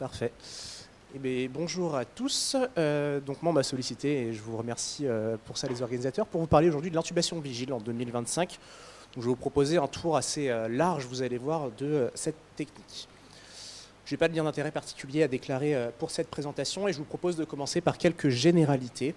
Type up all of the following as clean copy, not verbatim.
Parfait. Eh bien, bonjour à tous. Donc moi, on m'a sollicité et je vous remercie pour ça les organisateurs pour vous parler aujourd'hui de l'intubation vigile en 2025. Donc, je vais vous proposer un tour assez large, vous allez voir, de cette technique. Je n'ai pas de lien d'intérêt particulier à déclarer pour cette présentation et je vous propose de commencer par quelques généralités.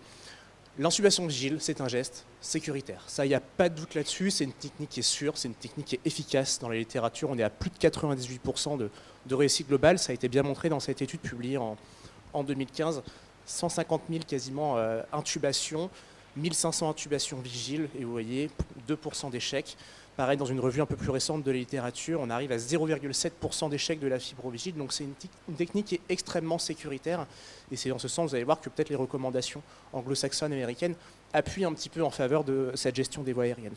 L'intubation vigile, c'est un geste sécuritaire. Ça, il n'y a pas de doute là-dessus. C'est une technique qui est sûre, c'est une technique qui est efficace dans la littérature. On est à plus de 98% de réussite globale. Ça a été bien montré dans cette étude publiée en 2015. 150 000 quasiment intubations, 1500 intubations vigiles, et vous voyez, 2% d'échecs. Pareil, dans une revue un peu plus récente de la littérature, on arrive à 0,7% d'échecs de la fibrovigile. Donc c'est une technique qui est extrêmement sécuritaire. Et c'est dans ce sens, vous allez voir, que peut-être les recommandations anglo-saxonnes, américaines, appuient un petit peu en faveur de cette gestion des voies aériennes.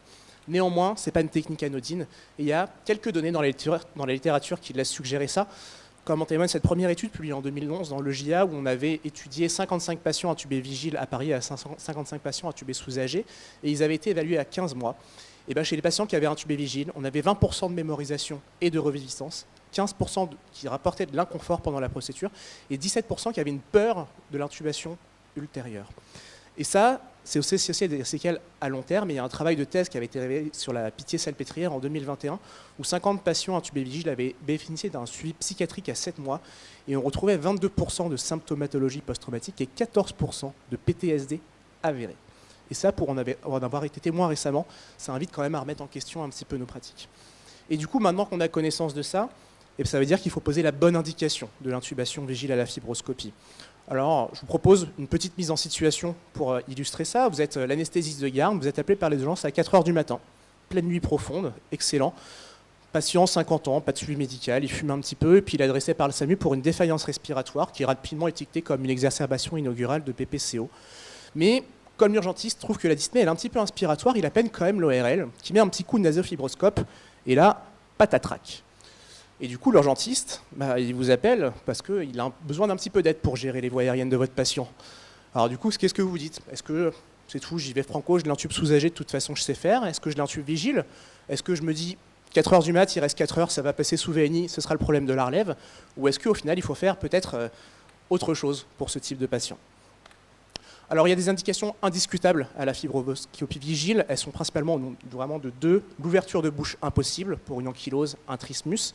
Néanmoins, ce n'est pas une technique anodine. Et il y a quelques données dans la littérature qui laissent suggérer ça. Comme en témoigne cette première étude publiée en 2011 dans le JA, où on avait étudié 55 patients intubés vigiles à Paris et 55 patients intubés sous-âgés, et ils avaient été évalués à 15 mois. Et bien, chez les patients qui avaient intubé vigile, on avait 20% de mémorisation et de reviviscence, 15% qui rapportaient de l'inconfort pendant la procédure, et 17% qui avaient une peur de l'intubation ultérieure. Et ça, c'est aussi des séquelles à long terme. Et il y a un travail de thèse qui avait été révélé sur la Pitié-Salpêtrière en 2021, où 50 patients intubés vigiles avaient bénéficié d'un suivi psychiatrique à 7 mois, et on retrouvait 22% de symptomatologie post-traumatique et 14% de PTSD avéré. Et ça, pour en avoir été témoin récemment, ça invite quand même à remettre en question un petit peu nos pratiques. Et du coup, maintenant qu'on a connaissance de ça, ça veut dire qu'il faut poser la bonne indication de l'intubation vigile à la fibroscopie. Alors, je vous propose une petite mise en situation pour illustrer ça. Vous êtes l'anesthésiste de garde, vous êtes appelé par les urgences à 4 h du matin. Pleine nuit profonde, excellent. Patient, 50 ans, pas de suivi médical, il fume un petit peu, et puis il est adressé par le SAMU pour une défaillance respiratoire qui est rapidement étiquetée comme une exacerbation inaugurale de PPCO. Mais comme l'urgentiste trouve que la dyspnée est un petit peu inspiratoire, il appelle quand même l'ORL, qui met un petit coup de nasofibroscope, et là, patatrac. Et du coup, l'urgentiste, il vous appelle parce qu'il a besoin d'un petit peu d'aide pour gérer les voies aériennes de votre patient. Alors du coup, qu'est-ce que vous dites? Est-ce que c'est tout, j'y vais franco, je l'intube sous-âgé, de toute façon je sais faire? Est-ce que je l'intube vigile? Est-ce que je me dis 4 h du mat, il reste 4 heures, ça va passer sous VNI, ce sera le problème de la relève? Ou est-ce qu'au final, il faut faire peut-être autre chose pour ce type de patient? Alors il y a des indications indiscutables à la fibroscopie vigile. Elles sont principalement vraiment de deux. L'ouverture de bouche impossible pour une ankylose, un trismus.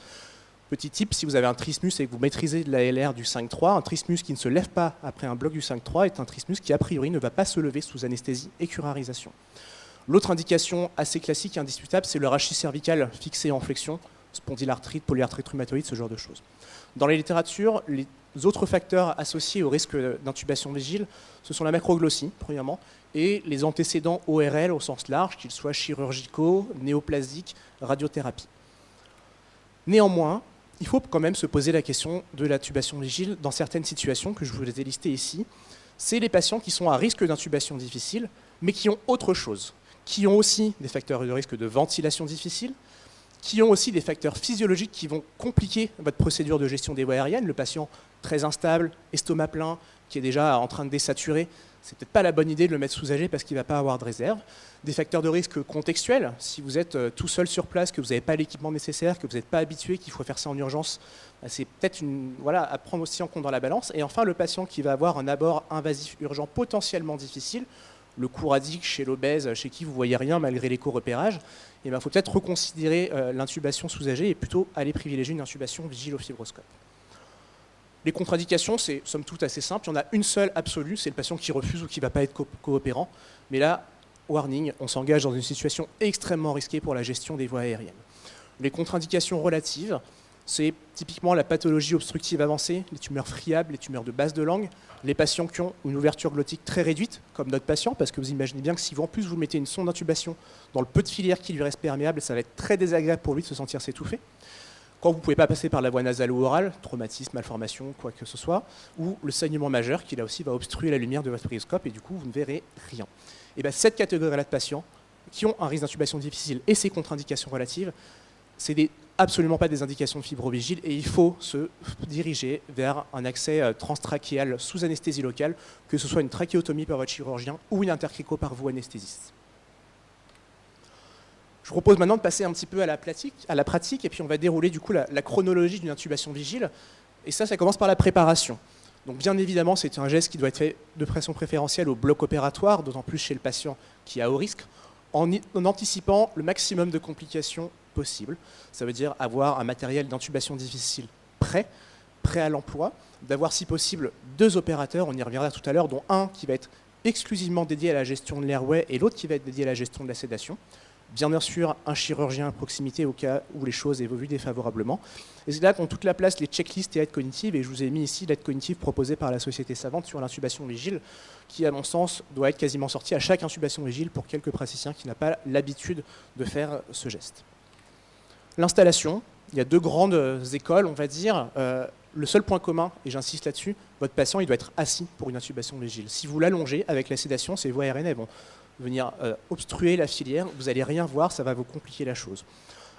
Petit type, si vous avez un trismus et que vous maîtrisez de la LR du 5-3, un trismus qui ne se lève pas après un bloc du 5-3 est un trismus qui a priori ne va pas se lever sous anesthésie et curarisation. L'autre indication assez classique et indiscutable, c'est le rachis cervical fixé en flexion, spondylarthrite, polyarthrite rhumatoïde, ce genre de choses. Dans la littérature, les autres facteurs associés au risque d'intubation vigile, ce sont la macroglossie, premièrement, et les antécédents ORL au sens large, qu'ils soient chirurgicaux, néoplasiques, radiothérapie. Néanmoins, il faut quand même se poser la question de l'intubation vigile dans certaines situations que je vous ai listées ici. C'est les patients qui sont à risque d'intubation difficile, mais qui ont autre chose, qui ont aussi des facteurs de risque de ventilation difficile, qui ont aussi des facteurs physiologiques qui vont compliquer votre procédure de gestion des voies aériennes. Le patient très instable, estomac plein, qui est déjà en train de désaturer, c'est peut-être pas la bonne idée de le mettre sous-âgé parce qu'il ne va pas avoir de réserve. Des facteurs de risque contextuels, si vous êtes tout seul sur place, que vous n'avez pas l'équipement nécessaire, que vous n'êtes pas habitué, qu'il faut faire ça en urgence, c'est peut-être à prendre aussi en compte dans la balance. Et enfin, le patient qui va avoir un abord invasif urgent potentiellement difficile, le couradique chez l'obèse, chez qui vous ne voyez rien malgré l'écho-repérage, il faut peut-être reconsidérer l'intubation sous-âgé et plutôt aller privilégier une intubation vigile au fibroscope. Les contre-indications, c'est somme toute assez simple. Il y en a une seule absolue, c'est le patient qui refuse ou qui ne va pas être coopérant. Mais là, warning, on s'engage dans une situation extrêmement risquée pour la gestion des voies aériennes. Les contre-indications relatives, c'est typiquement la pathologie obstructive avancée, les tumeurs friables, les tumeurs de base de langue, les patients qui ont une ouverture glottique très réduite, comme notre patient, parce que vous imaginez bien que si vous, en plus vous mettez une sonde d'intubation dans le peu de filière qui lui reste perméable, ça va être très désagréable pour lui de se sentir s'étouffer. Quand vous ne pouvez pas passer par la voie nasale ou orale, traumatisme, malformation, quoi que ce soit, ou le saignement majeur qui là aussi va obstruer la lumière de votre périscope et du coup vous ne verrez rien. Et bien cette catégorie-là de patients qui ont un risque d'intubation difficile et ces contre-indications relatives, c'est absolument pas des indications de fibrovigile et il faut se diriger vers un accès transtrachéal sous anesthésie locale, que ce soit une trachéotomie par votre chirurgien ou une intercrico par vous anesthésiste. Je vous propose maintenant de passer un petit peu à la pratique et puis on va dérouler du coup la chronologie d'une intubation vigile. Et ça commence par la préparation. Donc bien évidemment, c'est un geste qui doit être fait de façon préférentielle au bloc opératoire, d'autant plus chez le patient qui est à haut risque, en anticipant le maximum de complications possibles. Ça veut dire avoir un matériel d'intubation difficile prêt à l'emploi, d'avoir si possible 2 opérateurs, on y reviendra tout à l'heure, dont un qui va être exclusivement dédié à la gestion de l'airway et l'autre qui va être dédié à la gestion de la sédation. Bien sûr, un chirurgien à proximité au cas où les choses évoluent défavorablement. Et c'est là qu'ont toute la place les checklists et aides cognitives, et je vous ai mis ici l'aide cognitive proposée par la Société Savante sur l'intubation vigile, qui, à mon sens, doit être quasiment sortie à chaque intubation vigile pour quelques praticiens qui n'ont pas l'habitude de faire ce geste. L'installation, il y a 2 grandes écoles, on va dire. Le seul point commun, et j'insiste là-dessus, votre patient il doit être assis pour une intubation vigile. Si vous l'allongez avec la sédation, ces voies aériennes vont venir obstruer la filière, vous n'allez rien voir, ça va vous compliquer la chose.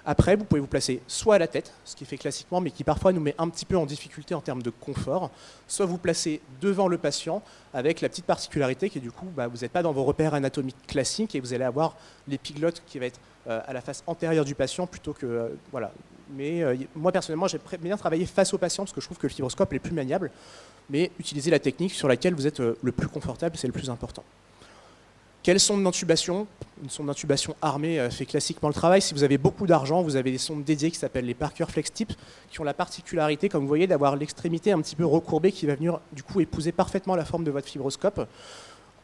Après, vous pouvez vous placer soit à la tête, ce qui est fait classiquement, mais qui parfois nous met un petit peu en difficulté en termes de confort, soit vous placez devant le patient, avec la petite particularité qui est du coup, vous n'êtes pas dans vos repères anatomiques classiques et vous allez avoir l'épiglotte qui va être à la face antérieure du patient plutôt que... voilà. Mais moi personnellement, j'ai bien travaillé face au patient parce que je trouve que le fibroscope est plus maniable, mais utilisez la technique sur laquelle vous êtes le plus confortable, c'est le plus important. Quelle sonde d'intubation? Une sonde d'intubation armée fait classiquement le travail. Si vous avez beaucoup d'argent, vous avez des sondes dédiées qui s'appellent les Parker Flex Tip, qui ont la particularité, comme vous voyez, d'avoir l'extrémité un petit peu recourbée qui va venir du coup épouser parfaitement la forme de votre fibroscope.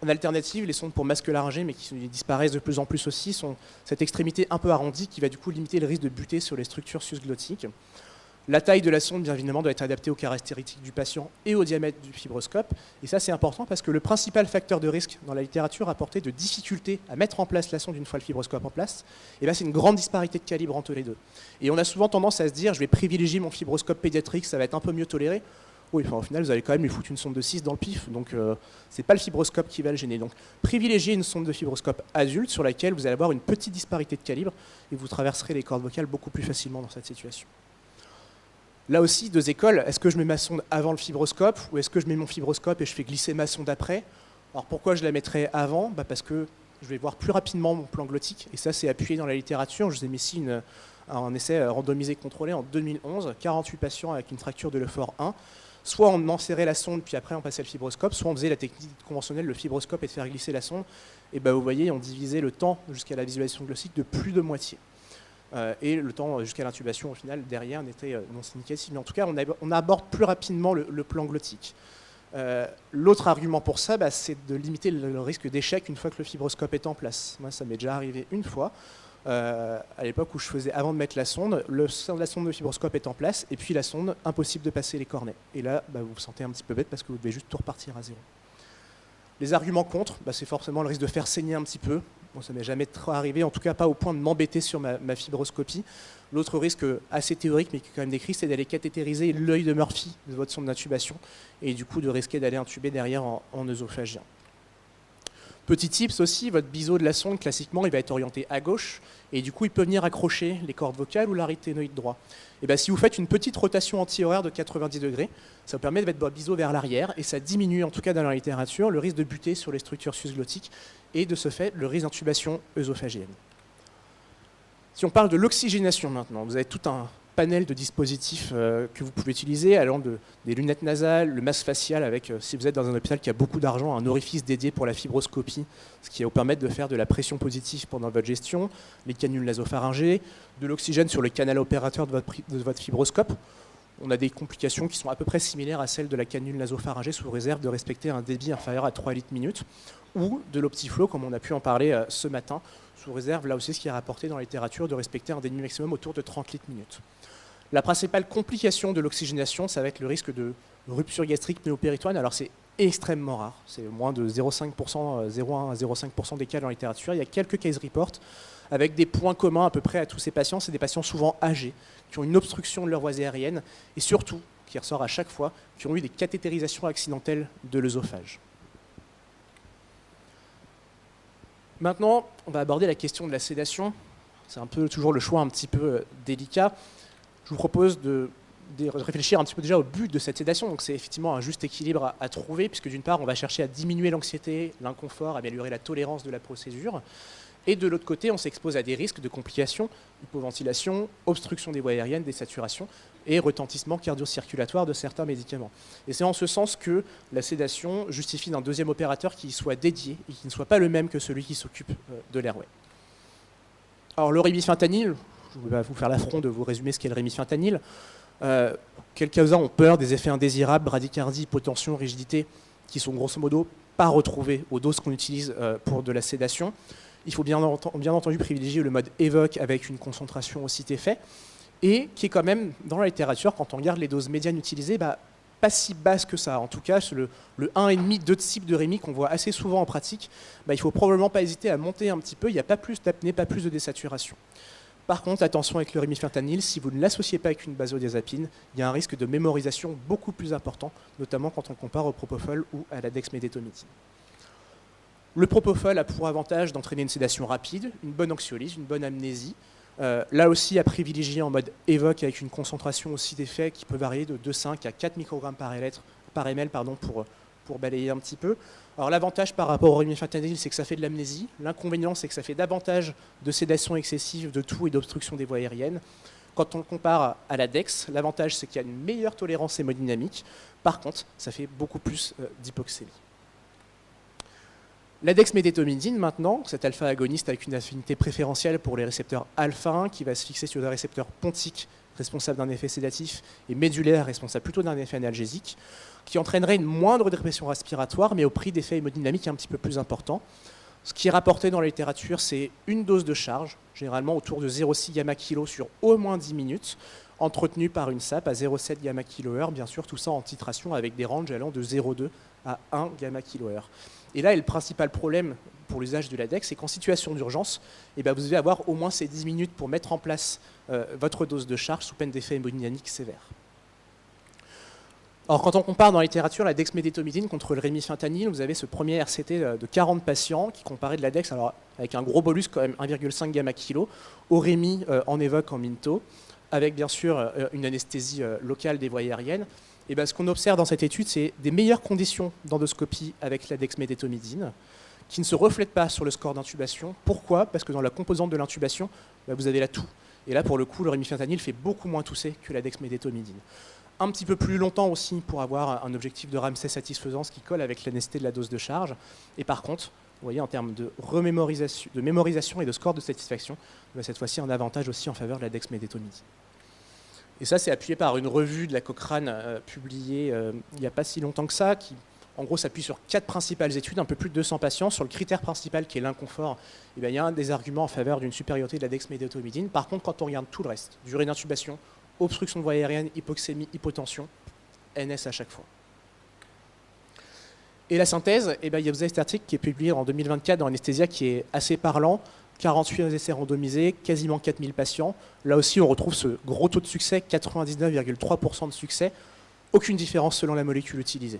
En alternative, les sondes pour masque laryngé, mais qui disparaissent de plus en plus aussi, sont cette extrémité un peu arrondie qui va du coup limiter le risque de buter sur les structures susglottiques. La taille de la sonde, bien évidemment, doit être adaptée aux caractéristiques du patient et au diamètre du fibroscope. Et ça, c'est important parce que le principal facteur de risque dans la littérature rapporté de difficulté à mettre en place la sonde une fois le fibroscope en place, c'est une grande disparité de calibre entre les deux. Et on a souvent tendance à se dire, je vais privilégier mon fibroscope pédiatrique, ça va être un peu mieux toléré. Oui, au final, vous allez quand même lui foutre une sonde de 6 dans le pif, donc ce n'est pas le fibroscope qui va le gêner. Donc privilégiez une sonde de fibroscope adulte sur laquelle vous allez avoir une petite disparité de calibre et vous traverserez les cordes vocales beaucoup plus facilement dans cette situation. Là aussi, 2 écoles, est-ce que je mets ma sonde avant le fibroscope ou est-ce que je mets mon fibroscope et je fais glisser ma sonde après? Alors pourquoi je la mettrais avant? Parce que je vais voir plus rapidement mon plan glottique, et ça c'est appuyé dans la littérature. Je vous ai mis ici un essai randomisé contrôlé en 2011, 48 patients avec une fracture de l'euphore 1. Soit on enserrait la sonde, puis après on passait le fibroscope, soit on faisait la technique conventionnelle, le fibroscope et de faire glisser la sonde. Et vous voyez, on divisait le temps jusqu'à la visualisation glottique de plus de moitié. Et le temps jusqu'à l'intubation, au final, derrière, n'était non significatif. Mais en tout cas, on aborde plus rapidement le plan glottique. L'autre argument pour ça, c'est de limiter le risque d'échec une fois que le fibroscope est en place. Moi, ça m'est déjà arrivé une fois. À l'époque où je faisais, avant de mettre la sonde, la sonde de fibroscope est en place, et puis la sonde, impossible de passer les cornets. Et là, vous vous sentez un petit peu bête parce que vous devez juste tout repartir à zéro. Les arguments contre, c'est forcément le risque de faire saigner un petit peu. Bon, ça m'est jamais trop arrivé, en tout cas pas au point de m'embêter sur ma fibroscopie. L'autre risque assez théorique, mais qui est quand même décrit, c'est d'aller cathétériser l'œil de Murphy de votre sonde d'intubation, et du coup de risquer d'aller intuber derrière en œsophagien. Petit tips aussi, votre biseau de la sonde, classiquement, il va être orienté à gauche, et du coup, il peut venir accrocher les cordes vocales ou l'aryténoïde droit. Et si vous faites une petite rotation anti-horaire de 90 degrés, ça vous permet de mettre votre biseau vers l'arrière, et ça diminue, en tout cas dans la littérature, le risque de buter sur les structures susglottiques, et de ce fait, le risque d'intubation œsophagienne. Si on parle de l'oxygénation maintenant, vous avez tout un panel de dispositifs que vous pouvez utiliser, allant des lunettes nasales, le masque facial avec, si vous êtes dans un hôpital qui a beaucoup d'argent, un orifice dédié pour la fibroscopie, ce qui va vous permettre de faire de la pression positive pendant votre gestion, les canules nasopharyngées, de l'oxygène sur le canal opérateur de votre fibroscope. On a des complications qui sont à peu près similaires à celles de la canule nasopharyngée sous réserve de respecter un débit inférieur à 3 litres minute, ou de l'optiflow, comme on a pu en parler ce matin, sous réserve, là aussi, ce qui est rapporté dans la littérature, de respecter un débit maximum autour de 30 litres minute. La principale complication de l'oxygénation, ça va être le risque de rupture gastrique pnéopéritoine. Alors c'est extrêmement rare, c'est moins de 0,5%, 0,1 à 0,5% des cas dans la littérature. Il y a quelques case reports avec des points communs à peu près à tous ces patients. C'est des patients souvent âgés, qui ont une obstruction de leur voie aérienne, et surtout, qui ressort à chaque fois, qui ont eu des cathétérisations accidentelles de l'œsophage. Maintenant, on va aborder la question de la sédation. C'est un peu toujours le choix un petit peu délicat. Je vous propose de réfléchir un petit peu déjà au but de cette sédation. Donc c'est effectivement un juste équilibre à trouver, puisque d'une part, on va chercher à diminuer l'anxiété, l'inconfort, améliorer la tolérance de la procédure. Et de l'autre côté, on s'expose à des risques de complications, hypoventilation, obstruction des voies aériennes, désaturation et retentissement cardio-circulatoire de certains médicaments. Et c'est en ce sens que la sédation justifie d'un deuxième opérateur qui y soit dédié et qui ne soit pas le même que celui qui s'occupe de l'airway. Alors le rémifentanil, je ne vais pas vous faire l'affront de vous résumer ce qu'est le rémifentanil. Quelques-uns ont peur des effets indésirables, bradycardie, hypotension, rigidité, qui sont grosso modo pas retrouvés aux doses qu'on utilise pour de la sédation. Il faut bien entendu privilégier le mode EVOC avec une concentration aussi effet, et qui est quand même, dans la littérature, quand on regarde les doses médianes utilisées, pas si basse que ça. En tout cas, le 1,5, 2 types de rémi qu'on voit assez souvent en pratique, il ne faut probablement pas hésiter à monter un petit peu, il n'y a pas plus d'apnée, pas plus de désaturation. Par contre, attention avec le rémifentanil, si vous ne l'associez pas avec une benzodiazépine, il y a un risque de mémorisation beaucoup plus important, notamment quand on compare au propofol ou à la dexmédétomidine. Le propofol a pour avantage d'entraîner une sédation rapide, une bonne anxiolyse, une bonne amnésie. Là aussi, à privilégier en mode EVOC avec une concentration aussi d'effet qui peut varier de 2,5 à 4 microgrammes par ml pour balayer un petit peu. Alors l'avantage par rapport au rémifentanil, c'est que ça fait de l'amnésie. L'inconvénient, c'est que ça fait davantage de sédation excessive, de toux et d'obstruction des voies aériennes. Quand on le compare à la Dex, l'avantage, c'est qu'il y a une meilleure tolérance hémodynamique. Par contre, ça fait beaucoup plus d'hypoxémie. La dexmédétomidine, maintenant, cet alpha-agoniste avec une affinité préférentielle pour les récepteurs alpha-1 qui va se fixer sur des récepteurs pontiques responsables d'un effet sédatif et médulaires responsables plutôt d'un effet analgésique, qui entraînerait une moindre dépression respiratoire mais au prix d'effets hémodynamiques un petit peu plus importants. Ce qui est rapporté dans la littérature, c'est une dose de charge, généralement autour de 0,6 gamma-kilo sur au moins 10 minutes, entretenue par une SAP à 0,7 gamma-kilo-heure, bien sûr, tout ça en titration avec des ranges allant de 0,2 à 1 gamma-kilo-heure. Et là, le principal problème pour l'usage de la DEX, c'est qu'en situation d'urgence, vous devez avoir au moins ces 10 minutes pour mettre en place votre dose de charge sous peine d'effet hémodynamique sévère. Alors, quand on compare dans la littérature la dexmédétomidine contre le rémifentanil, vous avez ce premier RCT de 40 patients qui comparait de la DEX, alors avec un gros bolus quand même, 1,5 gamma-kilo, au rémi en évoque en minto, avec bien sûr une anesthésie locale des voies aériennes. Et ce qu'on observe dans cette étude, c'est des meilleures conditions d'endoscopie avec la dexmédétomidine, qui ne se reflètent pas sur le score d'intubation. Pourquoi? Parce que dans la composante de l'intubation, vous avez la toux. Et là, pour le coup, le rémifentanil fait beaucoup moins tousser que la dexmédétomidine. Un petit peu plus longtemps aussi pour avoir un objectif de Ramsay satisfaisant, ce qui colle avec l'anesthésie de la dose de charge. Et par contre, vous voyez, en termes de mémorisation et de score de satisfaction, cette fois-ci un avantage aussi en faveur de la dexmédétomidine. Et ça, c'est appuyé par une revue de la Cochrane publiée il n'y a pas si longtemps que ça, qui en gros s'appuie sur 4 principales études, un peu plus de 200 patients. Sur le critère principal qui est l'inconfort, il y a un des arguments en faveur d'une supériorité de la dexmédétomidine. Par contre, quand on regarde tout le reste, durée d'intubation, obstruction de voie aérienne, hypoxémie, hypotension, NS à chaque fois. Et la synthèse, il y a cet article qui est publié en 2024 dans Anesthesia qui est assez parlant. 48 essais randomisés, quasiment 4000 patients. Là aussi, on retrouve ce gros taux de succès, 99,3% de succès. Aucune différence selon la molécule utilisée.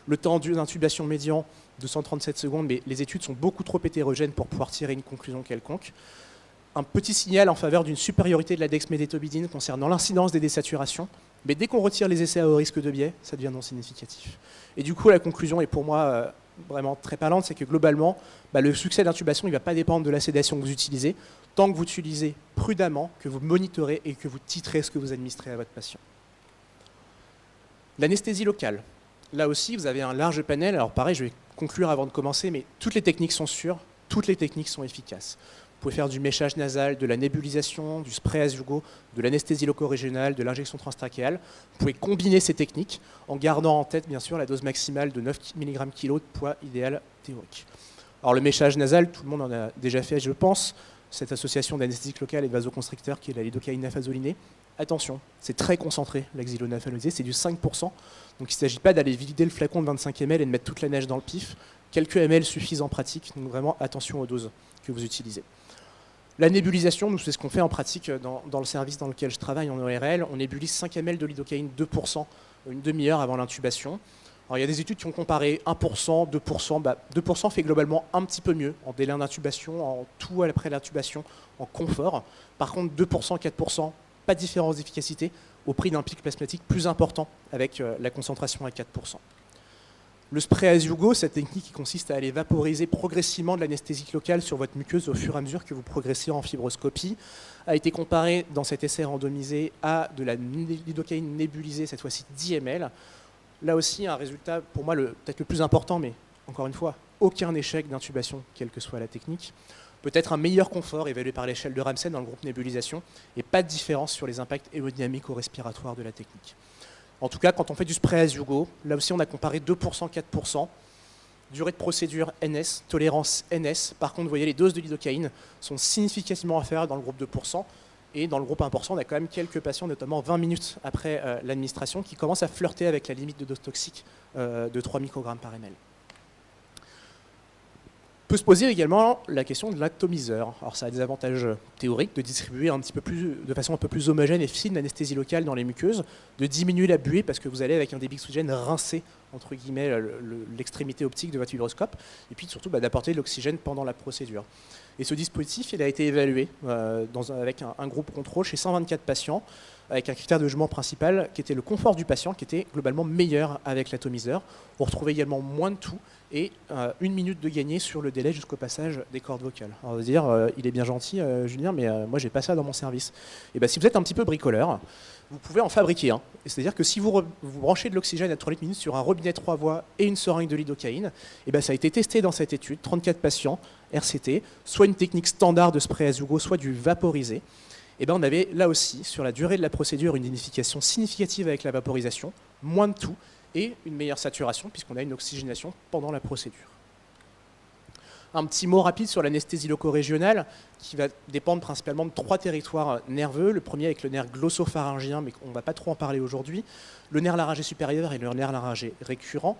Le temps d'intubation médian, 237 secondes, mais les études sont beaucoup trop hétérogènes pour pouvoir tirer une conclusion quelconque. Un petit signal en faveur d'une supériorité de la dexmédétomidine concernant l'incidence des désaturations, mais dès qu'on retire les essais à haut risque de biais, ça devient non significatif. Et du coup, la conclusion est pour moi vraiment très parlante, c'est que globalement, le succès d'intubation ne va pas dépendre de la sédation que vous utilisez, tant que vous utilisez prudemment, que vous monitorez et que vous titrez ce que vous administrez à votre patient. L'anesthésie locale. Là aussi, vous avez un large panel. Alors pareil, je vais conclure avant de commencer, mais toutes les techniques sont sûres, toutes les techniques sont efficaces. Vous pouvez faire du méchage nasal, de la nébulisation, du spray Azugo, de l'anesthésie loco-régionale, de l'injection transtrachéale. Vous pouvez combiner ces techniques en gardant en tête, bien sûr, la dose maximale de 9 mg/kg de poids idéal théorique. Alors le méchage nasal, tout le monde en a déjà fait, je pense. Cette association d'anesthésique locale et de vasoconstricteur qui est la lidocaïne nafazolinée. Attention, c'est très concentré, l'axylonafalolisé, c'est du 5%. Donc il ne s'agit pas d'aller vider le flacon de 25 ml et de mettre toute la neige dans le pif. Quelques ml suffisent en pratique, donc vraiment attention aux doses que vous utilisez. La nébulisation, nous, c'est ce qu'on fait en pratique dans le service dans lequel je travaille en ORL. On nébulise 5 ml de lidocaïne 2% une demi-heure avant l'intubation. Alors, il y a des études qui ont comparé 1%, 2%. 2% fait globalement un petit peu mieux en délai d'intubation, en tout après l'intubation, en confort. Par contre, 2%, 4%, pas de différence d'efficacité au prix d'un pic plasmatique plus important avec la concentration à 4%. Le spray as you go, cette technique qui consiste à aller vaporiser progressivement de l'anesthésique locale sur votre muqueuse au fur et à mesure que vous progressez en fibroscopie, a été comparé dans cet essai randomisé à de la lidocaïne nébulisée, cette fois-ci 10 ml. Là aussi, un résultat, pour moi, peut-être le plus important, mais encore une fois, aucun échec d'intubation, quelle que soit la technique. Peut-être un meilleur confort évalué par l'échelle de Ramsay dans le groupe nébulisation, et pas de différence sur les impacts hémodynamiques ou respiratoires de la technique. En tout cas, quand on fait du spray as you go, là aussi on a comparé 2%, 4%, durée de procédure NS, tolérance NS. Par contre, vous voyez, les doses de lidocaïne sont significativement inférieures dans le groupe 2%, et dans le groupe 1%, on a quand même quelques patients, notamment 20 minutes après l'administration, qui commencent à flirter avec la limite de dose toxique de 3 microgrammes par ml. Peut se poser également la question de l'atomiseur. Alors ça a des avantages théoriques de distribuer de façon un peu plus homogène et fine l'anesthésie locale dans les muqueuses, de diminuer la buée parce que vous allez avec un débit d'oxygène rincer entre guillemets l'extrémité optique de votre fibroscope, et puis surtout d'apporter de l'oxygène pendant la procédure. Et ce dispositif, il a été évalué avec un groupe contrôle chez 124 patients, avec un critère de jugement principal qui était le confort du patient, qui était globalement meilleur avec l'atomiseur. On retrouvait également moins de toux et 1 minute de gagné sur le délai jusqu'au passage des cordes vocales. Alors on va dire, il est bien gentil, Julien, mais moi j'ai pas ça dans mon service. Et bien si vous êtes un petit peu bricoleur, vous pouvez en fabriquer un. C'est-à-dire que si vous branchez de l'oxygène à 3 litres minutes sur un robinet 3 voies et une seringue de lidocaïne, et bien ça a été testé dans cette étude, 34 patients, RCT, soit une technique standard de spray as you go, soit du vaporisé. Et bien on avait là aussi, sur la durée de la procédure, une unification significative avec la vaporisation, moins de toux et une meilleure saturation puisqu'on a une oxygénation pendant la procédure. Un petit mot rapide sur l'anesthésie loco-régionale qui va dépendre principalement de 3 territoires nerveux. Le premier avec le nerf glossopharyngien, mais on ne va pas trop en parler aujourd'hui. Le nerf laryngé supérieur et le nerf laryngé récurrent.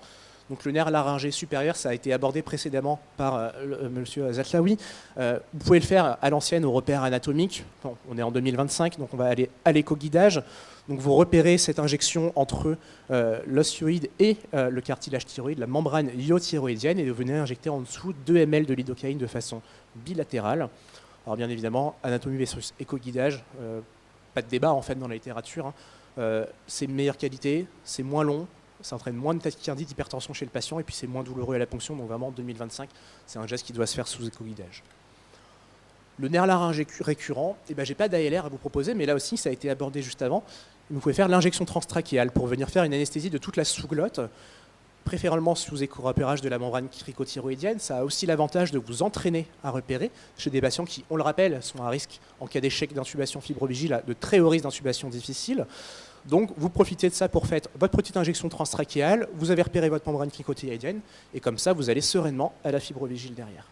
Donc le nerf laryngé supérieur, ça a été abordé précédemment par monsieur Zatlaoui. Vous pouvez le faire à l'ancienne au repère anatomique. Bon, on est en 2025, donc on va aller à l'éco-guidage. Donc vous repérez cette injection entre l'osioïde et le cartilage thyroïde, la membrane iothyroïdienne, et vous venez injecter en dessous 2 ml de lidocaïne de façon bilatérale. Alors bien évidemment, anatomie versus éco-guidage, pas de débat en fait dans la littérature. C'est de meilleure qualité, c'est moins long, ça entraîne moins de tachycardie, d'hypertension chez le patient, et puis c'est moins douloureux à la ponction, donc vraiment en 2025, c'est un geste qui doit se faire sous éco-guidage. Le nerf laryngé récurrent, je n'ai pas d'ALR à vous proposer, mais là aussi, ça a été abordé juste avant. Vous pouvez faire l'injection transtrachéale pour venir faire une anesthésie de toute la sous-glotte, préférablement sous éco-repérage de la membrane cricothyroïdienne. Ça a aussi l'avantage de vous entraîner à repérer chez des patients qui, on le rappelle, sont à risque en cas d'échec d'intubation fibrovigile, de très haut risque d'intubation difficile. Donc vous profitez de ça pour faire votre petite injection transtrachéale, vous avez repéré votre membrane cricothyroïdienne, et comme ça, vous allez sereinement à la fibrovigile derrière.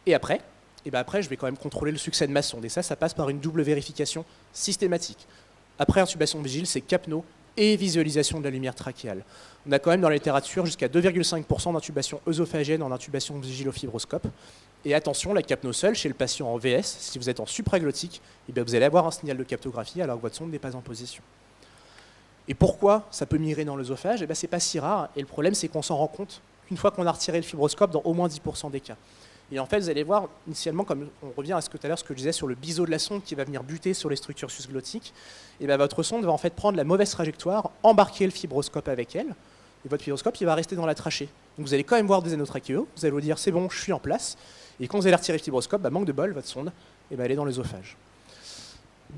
Et après, je vais quand même contrôler le succès de ma sonde. Et ça passe par une double vérification systématique. Après intubation vigile, c'est capno et visualisation de la lumière trachéale. On a quand même dans la littérature jusqu'à 2,5% d'intubation œsophagienne en intubation vigile au fibroscope. Et attention, la capno seule, chez le patient en VS, si vous êtes en supraglottique, vous allez avoir un signal de captographie alors que votre sonde n'est pas en position. Et pourquoi ça peut migrer dans l'œsophage? C'est pas si rare. Et le problème, c'est qu'on s'en rend compte qu'une fois qu'on a retiré le fibroscope dans au moins 10% des cas. Et en fait, vous allez voir, initialement, comme on revient à ce que tout à l'heure, ce que je disais sur le biseau de la sonde qui va venir buter sur les structures susglottiques, et votre sonde va en fait prendre la mauvaise trajectoire, embarquer le fibroscope avec elle, et votre fibroscope il va rester dans la trachée. Donc vous allez quand même voir des anotrachéaux, vous allez vous dire c'est bon, je suis en place, et quand vous allez retirer le fibroscope, manque de bol, votre sonde, elle est dans l'œsophage.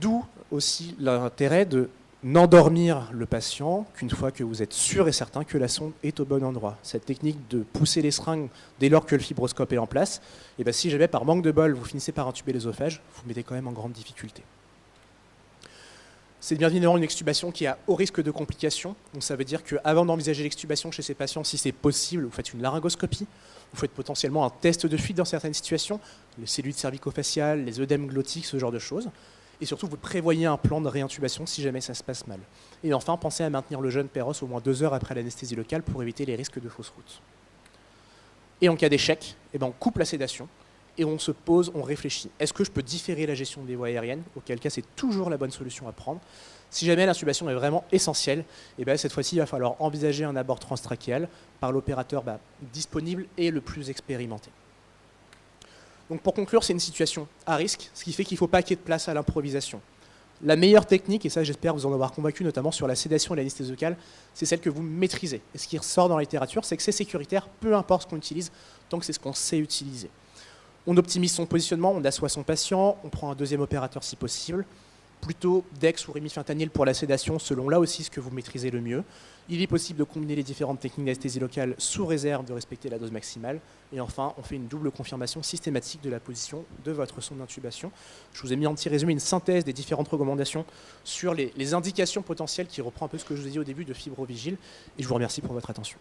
D'où aussi l'intérêt de n'endormir le patient qu'une fois que vous êtes sûr et certain que la sonde est au bon endroit. Cette technique de pousser les seringues dès lors que le fibroscope est en place, si jamais par manque de bol vous finissez par intuber l'œsophage, vous mettez quand même en grande difficulté. C'est bien évidemment une extubation qui a haut risque de complications. Donc ça veut dire qu'avant d'envisager l'extubation chez ces patients, si c'est possible, vous faites une laryngoscopie, vous faites potentiellement un test de fuite dans certaines situations, les cellules cervico-faciales, les œdèmes glottiques, ce genre de choses. Et surtout, vous prévoyez un plan de réintubation si jamais ça se passe mal. Et enfin, pensez à maintenir le jeune péros au moins 2 heures après l'anesthésie locale pour éviter les risques de fausse route. Et en cas d'échec, on coupe la sédation et on se pose, on réfléchit. Est-ce que je peux différer la gestion des voies aériennes? Auquel cas, c'est toujours la bonne solution à prendre. Si jamais l'intubation est vraiment essentielle, cette fois-ci, il va falloir envisager un abord transtrachéal par l'opérateur disponible et le plus expérimenté. Donc pour conclure, c'est une situation à risque, ce qui fait qu'il ne faut pas qu'il y ait de place à l'improvisation. La meilleure technique, et ça j'espère vous en avoir convaincu, notamment sur la sédation et l'anesthésie locale, c'est celle que vous maîtrisez. Et ce qui ressort dans la littérature, c'est que c'est sécuritaire, peu importe ce qu'on utilise, tant que c'est ce qu'on sait utiliser. On optimise son positionnement, on assoit son patient, on prend un deuxième opérateur si possible, plutôt Dex ou Rémifentanil pour la sédation, selon là aussi ce que vous maîtrisez le mieux. Il est possible de combiner les différentes techniques d'anesthésie locale sous réserve de respecter la dose maximale. Et enfin, on fait une double confirmation systématique de la position de votre sonde d'intubation. Je vous ai mis en petit résumé une synthèse des différentes recommandations sur les indications potentielles qui reprend un peu ce que je vous ai dit au début de FibroVigile. Et je vous remercie pour votre attention.